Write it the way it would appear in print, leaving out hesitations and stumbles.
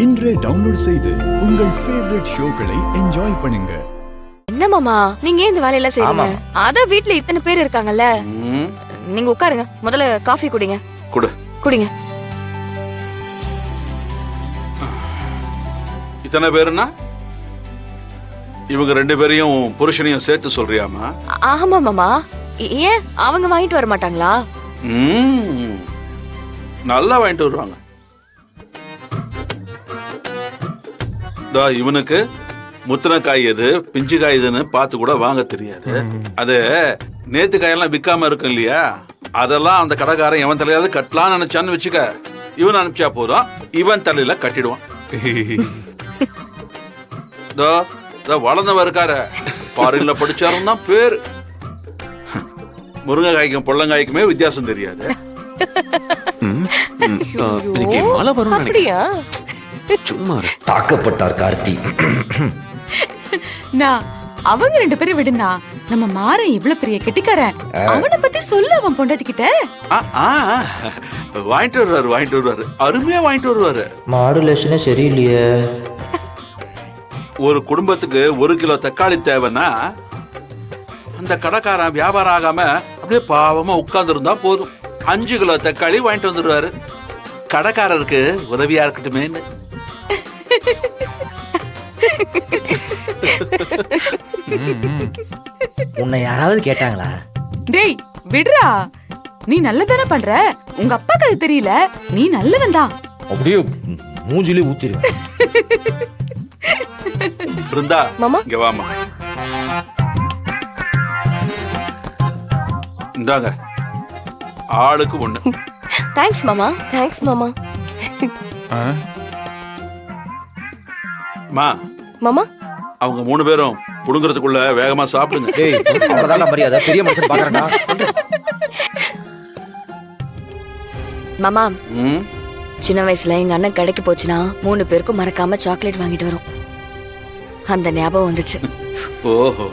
இன்றே டவுன்லோட் செய்து உங்கள் ஃபேவரட் ஷோக்களை என்ஜாய் பண்ணுங்க. என்ன மாமா நீங்க ஏன் இந்த வேலையெல்லாம் செய்றீங்க? அதான் வீட்ல இத்தனை பேர் இருக்காங்கல்ல. நீங்க உட்காருங்க, முதல்ல காஃபி குடிங்க. குடிங்க. இத்தனை பேருன்னா இவங்க ரெண்டு பேரையும் புருஷனையும் சேர்த்து சொல்றியாமா? ஆமா மாமா. ஏன் அவங்க வாங்கிட்டு வர மாட்டாங்களா? நல்லா வாங்கிட்டு வருவாங்க. இவனுக்கு முத்தின காய் எது பிஞ்சு காய் எதுன்னு பார்த்து கூட வாங்க தெரியாது. அது நேத்து காயெல்லாம் விற்காம இருக்கும் இல்லையா, அதெல்லாம் அந்த கடைக்காரன் எவன் தலையாவது கட்டலான்னு நினைச்சான்னு வச்சுக்க, இவன் அனுப்பிச்சா போதும் இவன் தலையில கட்டிடுவான். வளர்ந்தவ இருக்காரு, ஃபாரின்ல படிச்சாரும் தான் பேரு. முருங்கைக்காய்க்கும் பொள்ளங்காய்க்குமே வித்தியாசம் தெரியாது. சும்மா தாக்கப்பட்டார் கார்த்தி. அவங்க ரெண்டு பேரும் விடுனா, நம்ம மாறன் இவ்வளவு பெரிய கெட்டிக்காரன், அவனை பத்தி சொல்லு அவன் பொண்டாட்டிக்கிட்ட. வாங்கிட்டு வருவாரு, அருமையா வாங்கிட்டு வருவாரு. மாடுலேஷனே சரியில்லையே. ஒரு குடும்பத்துக்கு 1 கிலோ தக்காளி தேவைன்னா அந்த கடைக்காரன் வியாபாரம் ஆகாம அப்படியே பாவமா உட்கார்ந்து இருந்தா போதும், 5 கிலோ தக்காளி வாங்கிட்டு வந்துடுவாரு. கடைக்காரருக்கு உதவியா இருக்கட்டுமே. உன்னை யாராவது கேட்டாங்களா? டேய் விடுறா, நீ நல்லதானே பண்ற. உங்க அப்பாக்கு அது தெரியல, நீ நல்லவன் தான். அப்படியே மூஞ்சிலே ஊத்திரு. பிருந்தா மாமா இங்க வாமா. இந்தாங்க ஆளுக்கு 1. தேங்க்ஸ் மாமா. தேங்க்ஸ் மாமா. மாமா அவங்க 3 பேரும் புடுங்கிறதுக்குள்ள வேகமா சாப்பிடுங்க. ஏய் அவ்வளவுதான் மரியாதை, பெரிய மனுஷன் பாக்குறேன்டா. மாமா சின்ன வயசுல எங்க அண்ணன் கடைக்கு போச்சுன்னா 3 பேருக்கும் மறக்காம சாக்லேட் வாங்கிட்டு வரும். அந்த ஞாபகம் வந்துச்சு. ஓஹோ